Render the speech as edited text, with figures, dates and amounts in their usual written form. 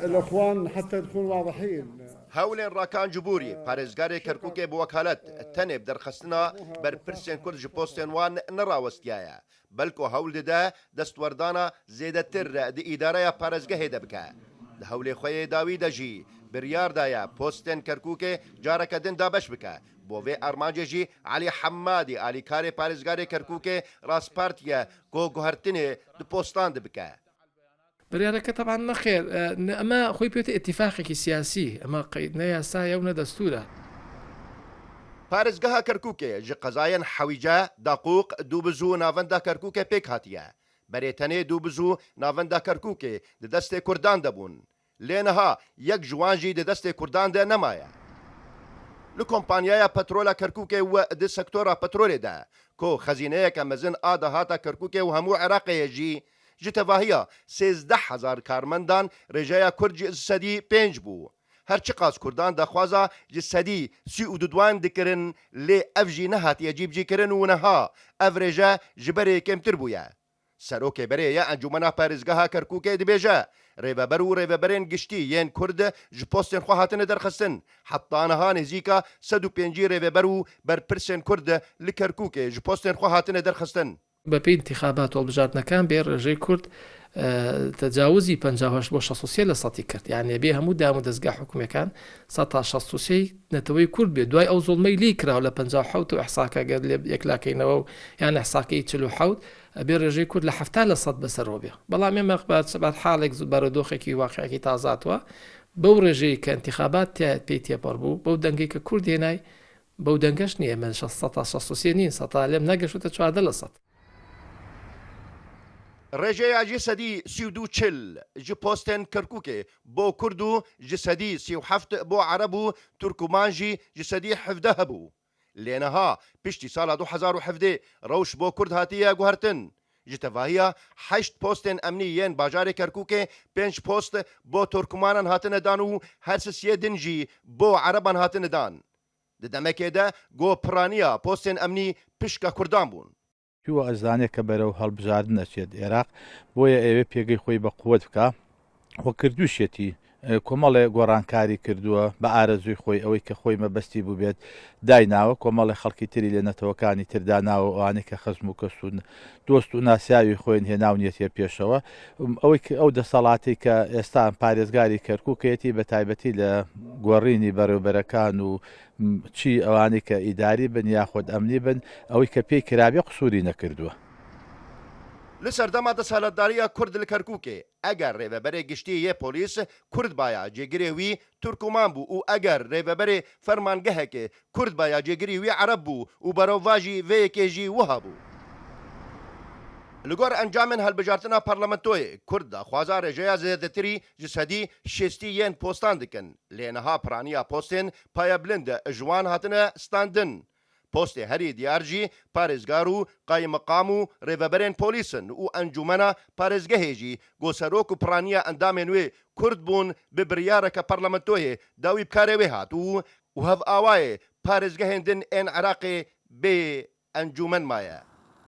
الإخوان حتى نكون واضحين. هەولێن ڕاکان جبووری پارێزگارێک کەرکووکێ بە وەکالەت تەنێ دەرخستنە بەرپرسێن کورد ji پۆستێن وان نەڕاوەستیایە بەلکۆ هەول دەدا دەستوەردانە زێدەتر دی ئیدارەیە پارێزگەهێ دەبکە لە هەولێ خۆیێ داوی دەژی بریاردایە پۆستێن کەرکووکێ جارەکە دندا بەش بکە بۆ vê ئەرمانجێژی علی حەمادی ئالیکارێ پارێزگارێ کەرکووکێ ڕاستپارتیە گۆگوهرتنێ di پۆستان دبکە. بریارەکە تەبان نەخێر ئەمە خۆی پێوتە ئێتیفاقێکی سیاسی ئەمە قەیدنە یاسایە و نەدەستورە. پارێزگەها کەرکووکێ ji قەزایەن حەویجە داقووق دووبزوو ناڤەندا کەرکووکێ پێک هاتیە بەرێتەنێ دووبزوو ناڤەندا کەرکووکێ di destê Kurdan debûn lêniha yek ji wan jî di destê Kurdan de nemaye. Li kompanyaya petrola Kerkûkê û di sektora petrolê de ku xezîneyeke mezin a dahata Kerkûkê û hemû Iraqê jî ji tevahiya 13,000 karmendan rêjeya Kurd ji sedî 5 bû. Her çi qas Kurdan daxwaza ji sedî sî û dudwan dikirin lê ev jî nehatiye cîbcîkirin û neha ev rêje ji berê kêmtir bûye. Serokê berê ya Encûmena Parêzgeha Kerkûkê dibêje rêveber û rêveberên giştî yên Kurd ji postên xwe hatine derxistin. Heta niha nêzîka 105 rêveber û berpirsên Kurd li Kerkûkê ji postên xwe hatine derxistin. بەپێی انتخابات هەڵبژاردنەکان بێ ڕێژەی کورد تەجاوزی 58 بۆ 63 لە سەتی کرد یعنی بێ هەموو دام و دەستگا حکوومەکان 63 نەتەوەی کورد بێ دوای ئەو زۆڵمەی لی کراوە لە 57 و ئەحساکە گەر لێ یەکلاکەینەوە و یان ئەحساکەی 47 بێ ڕێژەی کورد لە 70% بەسەرەوە بێ بەڵام ئێمە سەبات حاڵێک بەرەدۆخێکی واقعیەکی تازاتوە بەو ڕێژەی کە انتخابات پێی تێپەڕ بوو بەو دەنگەی کە کورد هێنای بەو دەنگەش نییە من 63 نین سەتا لێم نەگەشتە 14%. Rêjeya ji sedî 42 ji postên Kerkûkê bo Kurd û ji sedî 37 bo Ereb û Turkman jî ji sedî 17 hebû. Lê niha piştî sala 2017 rewş bo Kurd hatiye guhertin. Ji tevahiya 8 postên emnî yên bajarê Kerkûkê 5 post bo Turkmanan hatine dan û her siyê din jî bo Ereban hatine dan. Di demekê de gopiraniya postên emnî pişka Kurdan bûn. وە ئەزانێت کە بەرەو هەڵبژاردن نەچێت عێراق بۆیە ئێوێ پێگەی خۆی بە قووەت بکە وە کردوشێتی کۆمەڵێ گۆڕانکاری کردووە بە ئارەزوی خۆی ئەوەی کە خۆی مەبەستی بوو بێت دایناوە کۆمەڵی خەڵکی تری لێ نەتەوەکانی ترداناوە ئەوانەی کە خەزم و کەسون دۆست و ناسیاوی خۆیان هێناونیەتە پێشەوە ئەوەی ئەو دەسەڵاتی کە ئێستا پارێزگاری کەرکووکێتی بە تایبەتی لە گۆڕینی بەڕێوبەرەکان و چی ئەوانەی کە ئیداری بن یاخۆت ئەمنی بن ئەوەی کە پێی کرابێ قسووری نەکردووە. Li serdema desaletdariya Kurd li Kerkûkê eger rêveberê giştî yê polîs Kurd baya cêgirê wî Turkman bû û eger rêveberê fermangehekê Kurd baya cêgirî wî Ereb bû û berova jî vê yekê jî wiha bû. Li gor encamên helbijartina parlamentoyê Kurd daxwaza rêjeya zêdetirî ji sedî şêstî yên postan dikin. Lê niha piraniya postên payebilind ji wan hatine standin. Postê herî diyar jî parêzgar û qaymeqam û rêveberên polîsin û encûmena parêzgehê jî goserok û piraniya endamên wê Kurd bûn bi biryareke parlamentoyê dawî bikarê wê hat û hev awayê parêzgehên din ên Iraqê bê encûmen maye.